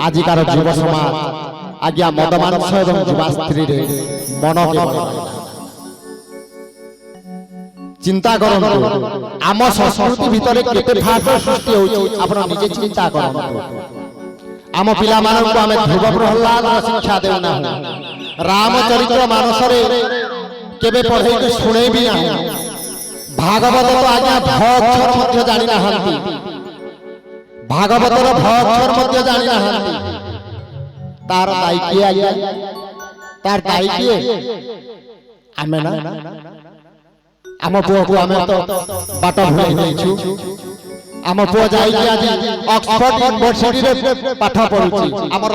आजिकार युव समाज आज्ञा मद मांस एवं युवा स्त्री रे मन केवल चिंता करंतु आम संस्कृति भितरे केते फाट सृष्टि होउची आपण निजे चिंता करंतु आम पिला मानक आमे ध्रुव प्रहलाद शिक्षा देउना रामचरित्र मानस रे केबे पढ़े के सुने भी ना भागवत तो आज्ञा भक्षर मध्य जानि नाहंती भागवतर भक्षर मध्य जानि नाहंती तार दाई किए आज्ञा तार दाई किए आमे ना आम पुओ को आमे तो बाट भुलाई देइछु आम पुओ जाई कि आज ऑक्सफोर्ड यूनिवर्सिटी रे पाठ पढुची हमर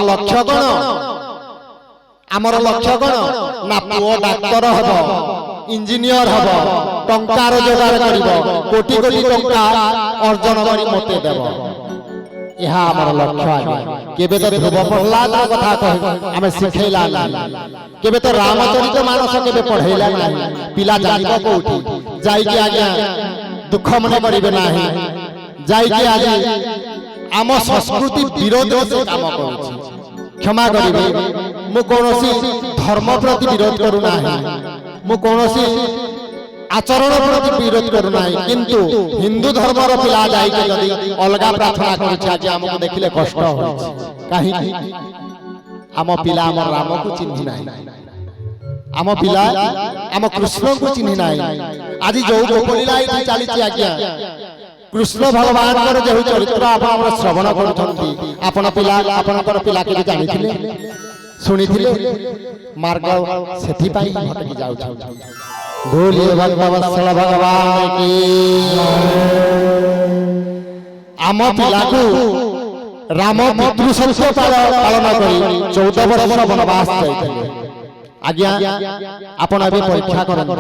लक्ष्य कोन ना पुओ डाक्टर हबो इंजीनियर हबो टंका रोजगार करिवो कोटी कोटी टंका अर्जन करी मते देबो यहा हमर लक्ष्य आगे केबे तो ध्रुव प्रहलाद कथा कह आमे सिखैला केबे तो रामचरित्र मानस केबे पढ़ैला नाही पिला जानिबो कोठी जाई कि आज्ञा दुख मन करिवे नाही जाई कि आज आम संस्कृति विरोध से काम करूछी क्षमा करिवे मु कोनोसी धर्म प्रति विरोध करू नाही मु कोनोसी आचरण प्रति विरोध करू नाही किंतु हिंदू धर्म रो पिला जाई के जदी अलगा प्रार्थना करूछि आज हमको देखिले कष्ट होछि काहे आम पिला आम राम को चिन्हि नाही आम पिला आम कृष्ण को चिन्हि नाही आज जो गोपलीला इति चालिछि आज्ञा कृष्ण भगवान कर जे चरित्र आपण श्रवण करूथंती आपण पिला के जानिथिले सुनिथिले मार्ग सेथि पाई भटकी जाउछ बोलिए भगवत्सल भगवान की आम पिला को राम पितृ संस्कार पालन करी 14 वर्ष वनवास जाइथिले आज्ञा आपण अबे परीक्षा करंतु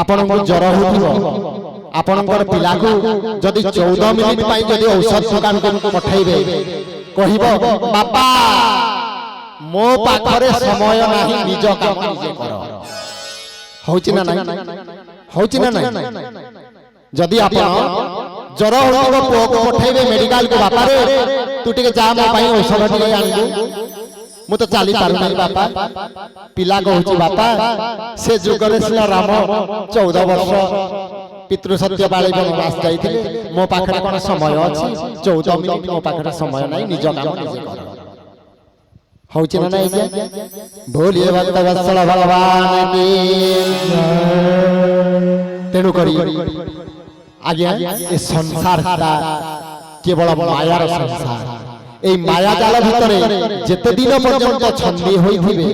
आपण को जर होथिबो आपनकर पिला को जदि 14 मिनिट पाई जदि औषध दुकान को पठाइबे कहिबो बापा मो पाखरे समय नाही निज काम निजे कर होची ना नाही होची ना नाही जदि आपण जर होथिबो पुओ को पठाइबे मेडिकल को बापा रे तू टिके जा मो पाई औषध टिके आनबो मु तो चाली पारु नाही बापा पिला कहूची बापा से जुगरे श्री राम 14 वर्ष पितृ सत्य बाली वनवास जाइथिले मो पाखरे कोन समय अछि 14 मिनिट मो पाखरे समय नाही निज काम निजे कर होची ना नाही बोलिए भगवत्सल भगवान की तेनु करी आज्ञा ए संसार केवल मायार संसार ए माया जाल भितरे जेते दिन पर्यंत छंदी होइथिबे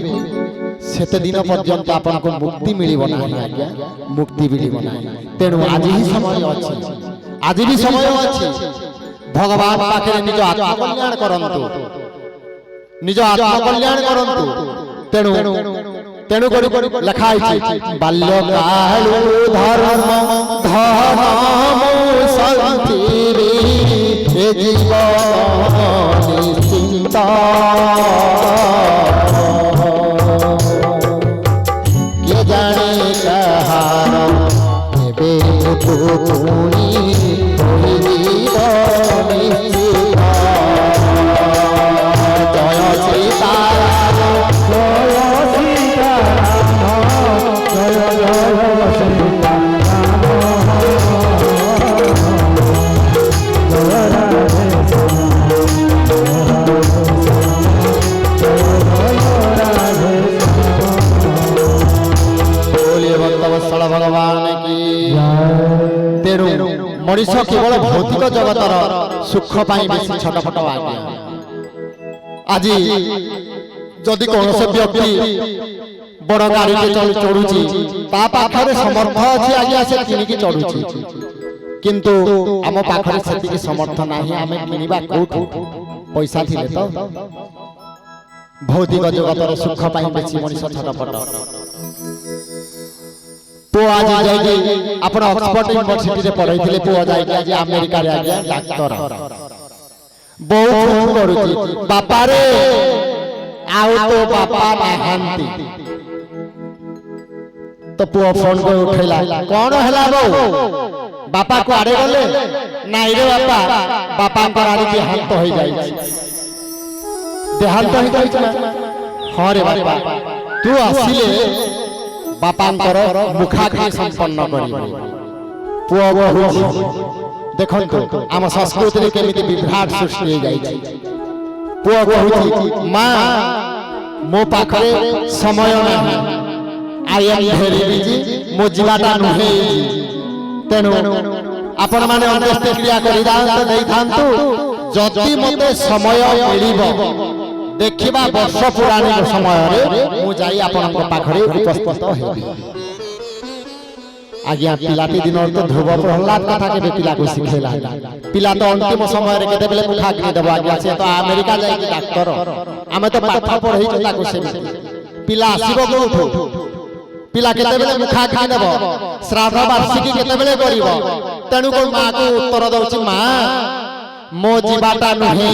सेते दिन पर्यंत आपन को मुक्ति मिलिबो नाही आज्ञा मुक्ति मिलिबो नाही तेनु आज ही समय अछि आज भी समय अछि भगवान पाखरे निज आत्म कल्याण करंतु निज आत्म कल्याण करंतु तेनु करी लिखा अछि बाल्य कालु धर्म धर्म संतीरे ए जीवन चिंता के जाने कहार एबे तो पुनी होई जीवन जय सीताराम जय सीताराम जय जय भगवान की तेरु मनीष केवल भौतिक जगतर सुख पाई बेसी छटपट आज्ञा आज जदि कौन से व्यक्ति बड़ गाड़ी के चढ़ुची ता पाखरे समर्थ अछि आज्ञा से किनिकी चढ़ुची किंतु आम पाखरे सेतिकी समर्थ नाही आमे किनिबा कोठु पैसा थिले तो भौतिक जगतर सुख पाई बेसी मनीष छटपट पुओ आज जाई आपण ऑक्सफोर्ड यूनिवर्सिटी रे पढाइथिले पुओ जाई आज अमेरिका रे आज्ञा डाक्टर बहुत फोन करूची बापा रे आउ तो बापा नाहंती तो पुओ फोन को उठैला कोन हला बो बापा को आड़े गले नाइ रे बापा बापा पर आड़ी के हाथ होई जाई ଦେହାନ୍ତ ହେଇଯାଇଛି ନା? ହଁ ରେ ବାପା, ତୁ ଆସିଲେ ବାପାଙ୍କର ମୁଖାଗ୍ନି ସମ୍ପନ୍ନ କରିବୁ। ପୁଅ ବୋହୂ ଦେଖନ୍ତୁ ଆମ ସଂସ୍କୃତିରେ କେମିତି ବିଭ୍ରାଟ ସୃଷ୍ଟି ହେଇଯାଇଛି। ପୁଅ କହୁଛି ମା ମୋ ପାଖରେ ସମୟ ନାହିଁ, ଆଇ ଏମ୍ ଭେରି ବିଜି, ମୋ ଯିବାଟା ନୁହେଁ, ତେଣୁ ଆପଣମାନେ ଅନ୍ତ୍ୟେଷ୍ଟିକ୍ରିୟା ଦେଇଥାନ୍ତୁ। ଯଦି ମୋତେ ସମୟ ମିଳିବ ଦେଖିବା ବର୍ଷ ପୁରାଣିକ ସମୟରେ ମୁଁ ଯାଇ ଆପଣଙ୍କ ପାଖରେ ଉପସ୍ଥିତ ହେବି। ଆଜ୍ଞା ପିଲାଟି ଦିନର ତ ଧ୍ରୁବ ପ୍ରହ୍ଲାଦ କଥା କେବେ ପିଲାକୁ ଶିଖେଇଲା? ପିଲା ତ ଅନ୍ତିମ ସମୟରେ କେତେବେଳେ ମୁଖାଗ୍ନି ଦେବ? ଆଜ୍ଞା ସେ ତ ଆମେରିକା ଯାଇକି ଡାକ୍ତର, ଆମେ ତ ପାଠ ପଢେଇଛୁ ତାକୁ ସେମିତି। ପିଲା ଆସିବ କୋଉଠୁ? ପିଲା କେତେବେଳେ ମୁଖାଗ୍ନି ଦେବ? ଶ୍ରାଦ୍ଧ ବାର୍ଷିକୀ କେତେବେଳେ କରିବ? ତେଣୁ କରି ମାକୁ ଉତ୍ତର ଦଉଛି ମା ମୋ ଯିବାଟା ନୁହେଁ,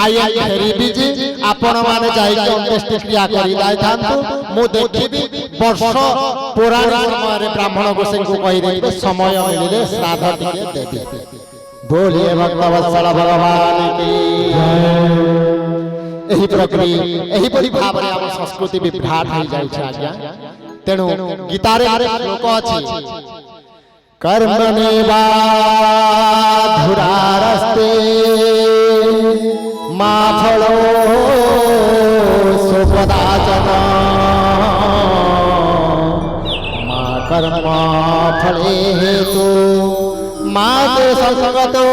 ଆଇ ଏମ୍ ଭେରି ବିଜି, ଆପଣମାନେ ଯାଇକି ଅନ୍ତ୍ୟେଷ୍ଟିକ୍ରିୟା କରି ଯାଇଥାନ୍ତୁ। ମୁଁ ଦେଖିବି ବର୍ଷ ପୁରାଣ ସମୟରେ ବ୍ରାହ୍ମଣ ଗୋଷେଙ୍କୁ କହିଦେବି ସମୟ ମିଳିଲେ ଶ୍ରାଦ୍ଧ ଟିକେ ଦେବି। ବୋଲିଏ ଭକ୍ତବତ୍ସଳ ଭଗବାନ କି। ଏହିପରି ଭାବରେ ଆମ ସଂସ୍କୃତି ବିଭ୍ରାଟ ହେଇଯାଉଛି ଆଜ୍ଞା। ତେଣୁ ଗୀତାରେ ଶ୍ଲୋକ ଅଛି कर्मणेवाधुरारस्ते मा फलो सुपदाचन मा कर्म फले हेतु मा ते संगतो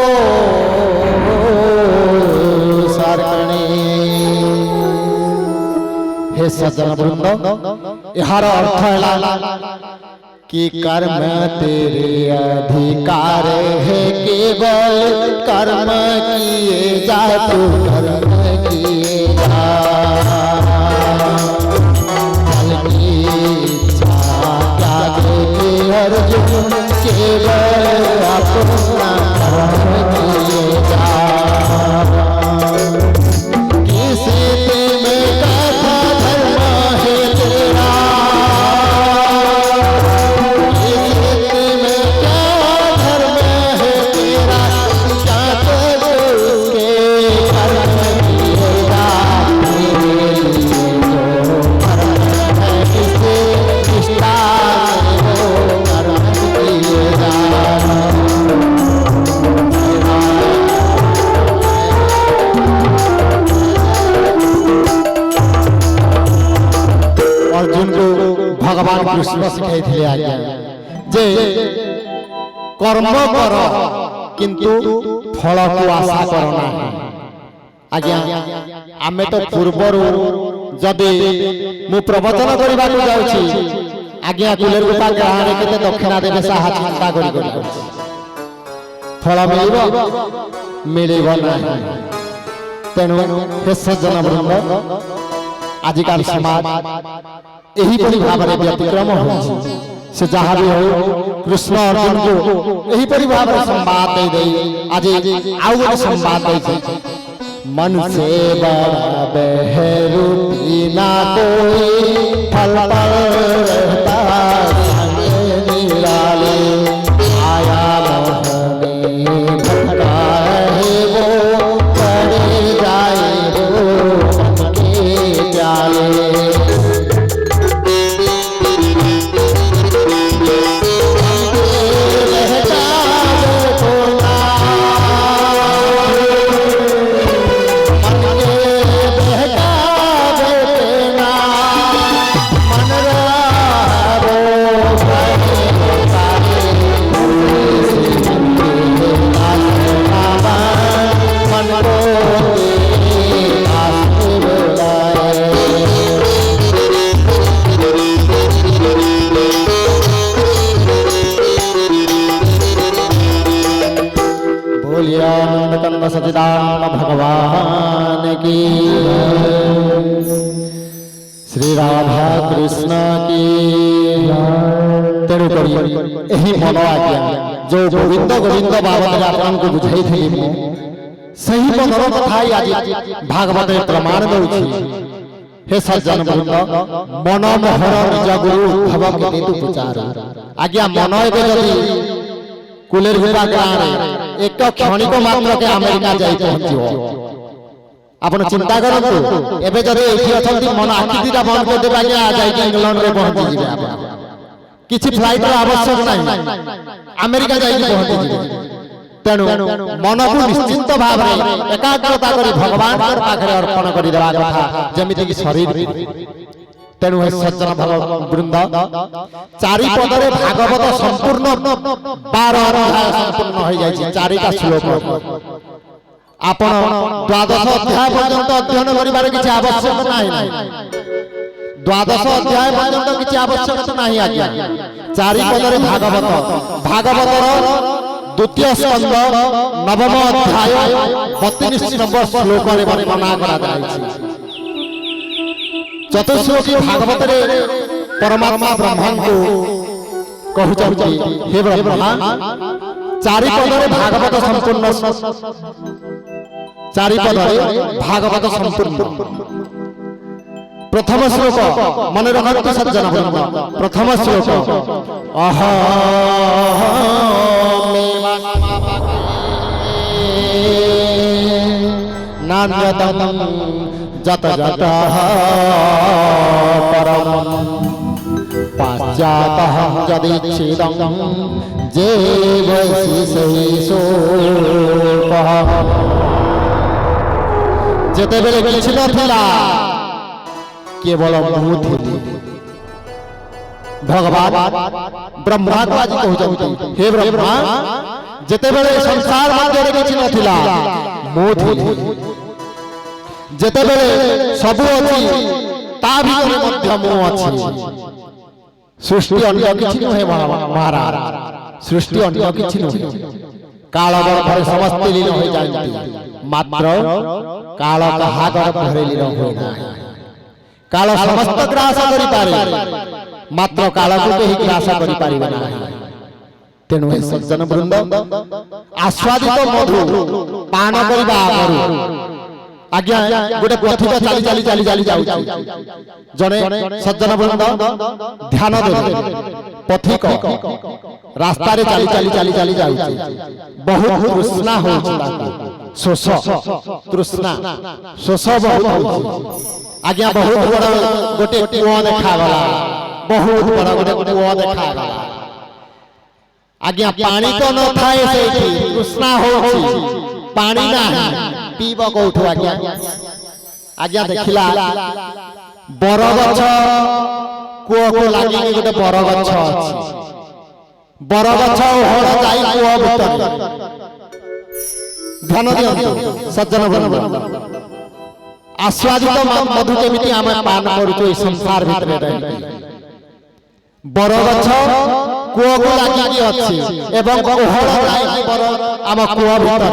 सर्कणे। हे सज्जन वृंद, यार अर्थ है कि कर्म तेरे अधिकार है, केवल कर्म किए जा, तू कर्म किए जा। फल की इच्छा त्याग के अर्जुन, केवल अपना कर्म किए जा। किसी में कथा धर्म है तेरा, भगवान कृष्ण शिखाई आज्ञा जे कर्म कर किंतु फल को आशा करना। आज्ञा आमे तो पूर्वर जदि मु प्रवचन करबा को जाउछि आज्ञा कुलेर गोपाल गाँ रे केते दक्षिणा देबे साहा चिंता करी फल मिलिब नहीं। तेणु हे सज्जन वृंद, आजिकाल समाज यही भाव में व्यतिक्रम से जहाँ भी हो कृष्ण अर्जुन को यही भाव में संवाद दे आज आउ गोटे संवाद दे मन से बड़ा बहरूपी ना कोई फल पर रहता निराले आया मोहने भटका है वो करे जाए वो के प्याले। सच्चिदानंद भगवान की, श्री राधा कृष्ण की। तेणुक यही मन आज्ञा जो गोविंद गोविंद बाबद आपको बुझाई सही मनर कथा आज भागवत प्रमाण दौर। हे सज्जन वृंद, मन मोहन निज गुरु उद्धव के विचार। आज्ञा मन एवं कुलेर गाँव एक क्षणिक मात्र के अमेरिका जाई पहुंचो। ଆପଣ ଚିନ୍ତା କରନ୍ତୁ ଏବେ ଯଦି ଏଠି ଅଛନ୍ତି ମନ ଆଖି ଦିଟା ବନ୍ଦ କରିଦେବେ ଆଜ୍ଞା ଯାଇକି ଇଂଲଣ୍ଡରେ ପହଞ୍ଚିଯିବେ ଆପଣ କିଛି ଫ୍ଲାଇଟର ଆବଶ୍ୟକ ନାହିଁ ଆମେରିକା ଯାଇକି ପହଞ୍ଚିଯିବେ ତେଣୁ ମନକୁ ନିଶ୍ଚିନ୍ତ ଭାବରେ ଏକାଗ୍ରତା କରି ଭଗବାନଙ୍କ ପାଖରେ ଅର୍ପଣ କରିଦେବା କଥା ଯେମିତିକି ଶରୀର ତେଣୁ ଏ ସଜ୍ଜନ ବୃନ୍ଦ ଚାରିପଦରେ ଭାଗବତ ସମ୍ପୂର୍ଣ୍ଣ 12 ଅଧ୍ୟାୟ ସମ୍ପୂର୍ଣ୍ଣ ହୋଇଯାଇଛି 4ଟା ଶ୍ଲୋକ ଆପଣ 12 ଅଧ୍ୟାୟ ପର୍ଯ୍ୟନ୍ତ ଅଧ୍ୟୟନ କରିବାର କିଛି ଆବଶ୍ୟକ ନାହିଁ 12 ଅଧ୍ୟାୟ ପର୍ଯ୍ୟନ୍ତ କିଛି ଆବଶ୍ୟକତା ନାହିଁ ଆଜ୍ଞା ଚାରିପଦରେ ଭାଗବତର ଦ୍ୱିତୀୟ ସ୍କନ୍ଧ ନବମ ଅଧ୍ୟାୟ 32 নম্বর ଶ୍ଲୋକରେ ବର୍ଣ୍ଣନା କରାଯାଇଛି ଚତୁଶ୍ଲୋକୀ ଭାଗବତରେ ପରମାତ୍ମା ବ୍ରହ୍ମାଙ୍କୁ କହୁଛନ୍ତି ହେ ବ୍ରହ୍ମା ଚାରିପଦରେ ଭାଗବତ ସମ୍ପୂର୍ଣ୍ଣ प्रथम श्लोक मन रखन्तु सज्जन वृंद प्रथम श्लोक नान्यतम जत जतः परम पाश्चातः यदीच्छिदं जेवशिशेषोपः जेतेबेले किछि नथिला केवल मु थिली भगवान ब्रह्मा को आज कहउछंती हे ब्रह्मा जेतेबेले संसार मध्ये किछि नथिला मु थिली जेतेबेले सबु अछि ता भितरे मध्ये मु अछि सृष्टि अन्य किछि नहे महाराज सृष्टि अन्य किछि नहे काल गर्भरे समस्त लीन होई जायନ୍ତି मात्र काल कहा गर्भरे लीन होई नाही काल समस्त ग्रास करि पारे मात्र काल को केही ग्रास करि पारिबे नाही तेनु हे सज्जन वृंद आस्वादित मधु पान करिबा आगरु आज्ञा गोटे पथिक चाली चाली चाली चाली जाउछि जने सज्जन वृंद ध्यान देबे पथिक रास्ता रे चाली चाली चाली चाली जाउछि बहुत तृष्णा होछि ताको शोष तृष्णा शोष बहुत होछि आज्ञा बहुत बड़ गोटे कुआं देखा गला बहुत बड़ गोटे कुआं देखा गला आज्ञा पानी तो न थाए सेठी तृष्णा होछि पानी ना पीब कोठु आज्ञा आज्ञा देखिला बरगछ कुआ को लागि गोटे बरगछ अछि बरगछ ओहळ जाई कुआ भीतर ध्यान दियन्तु सज्जन वृंद आस्वादित मधु केमिति आम पान करूँ संसार भितर बरगछ कुआ को लागि अछि एवं ओहळ जाई बर आम कुआ भीतर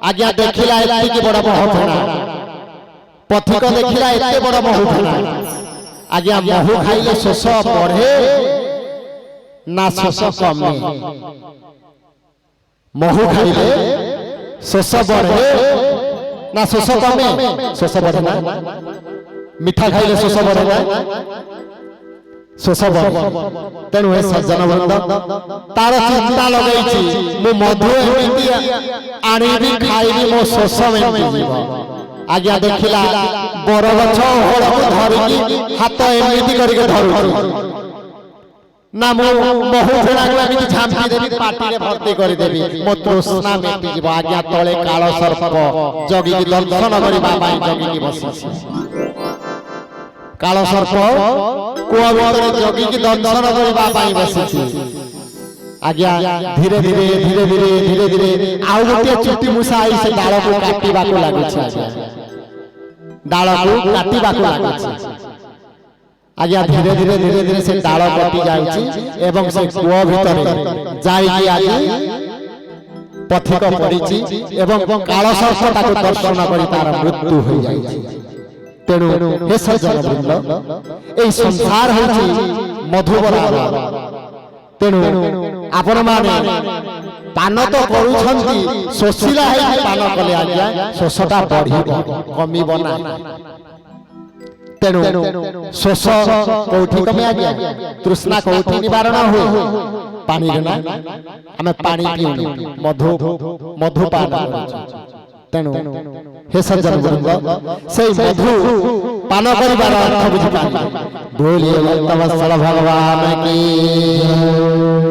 आज्ञा देखिला एति बड़ महफना पथिक देखिला एते बड़ महफना आज्ञा महु खाइले शोष बढ़े ना शोष कमे महु खाइले शोष बढ़े ना शोष कमे शोष बढ़े ना मिठा खाइले शोष बढ़े ना शोष बढ़े तेणु हे सज्जन वृंद तार चिंता लगैछि मु मधु एमिति आनिबि खाइबि मो शोष मेंटि जीव आज्ञा देखिला बरगछ ओहळ धरिकी हाथ एमिति करके धरु ना मो महु फेणा को एमिति झांपी देबि पाटी रे भर्ती करि देबि मो तृष्णा मेंटि जीव आज्ञा तळे काल सर्प जगी दर्शन करिबा पाई जगी बसिछि काल सर्प कुआ भितर जगी दर्शन करिबा पाई बसिछि आज्ञा धीरे धीरे धीरे धीरे धीरे धीरे आउ गोटे चुटी मुसा आई से डाल को काटिबा को लागुछि डाल को काटिबा को लागुछि आज्ञा धीरे धीरे धीरे धीरे से डाल कटि जाउछि एवं से कुआ भितर जाई आज्ञा पथिक पड़िछि एवं काल सर्प ताको दर्शन करि तार मृत्यु होई जाइछि तेणु हे सज्जन वृंद ए संसार होछि मधुबरा तेणु आपण माने पान तो करूछंती शोषिला है पान कले आज्ञा शोषटा बढ़िबो कमिबो ना तेणु शोष कोठी कमे आज्ञा तृष्णा कोठी निवारण हो पानी ना हमें पानी पिउनी मधु पान तेणु हे सज्जन वृंद से मधु पान करिबार अर्थ बुझि पारि बोलिए भक्तवत्सल भगवान की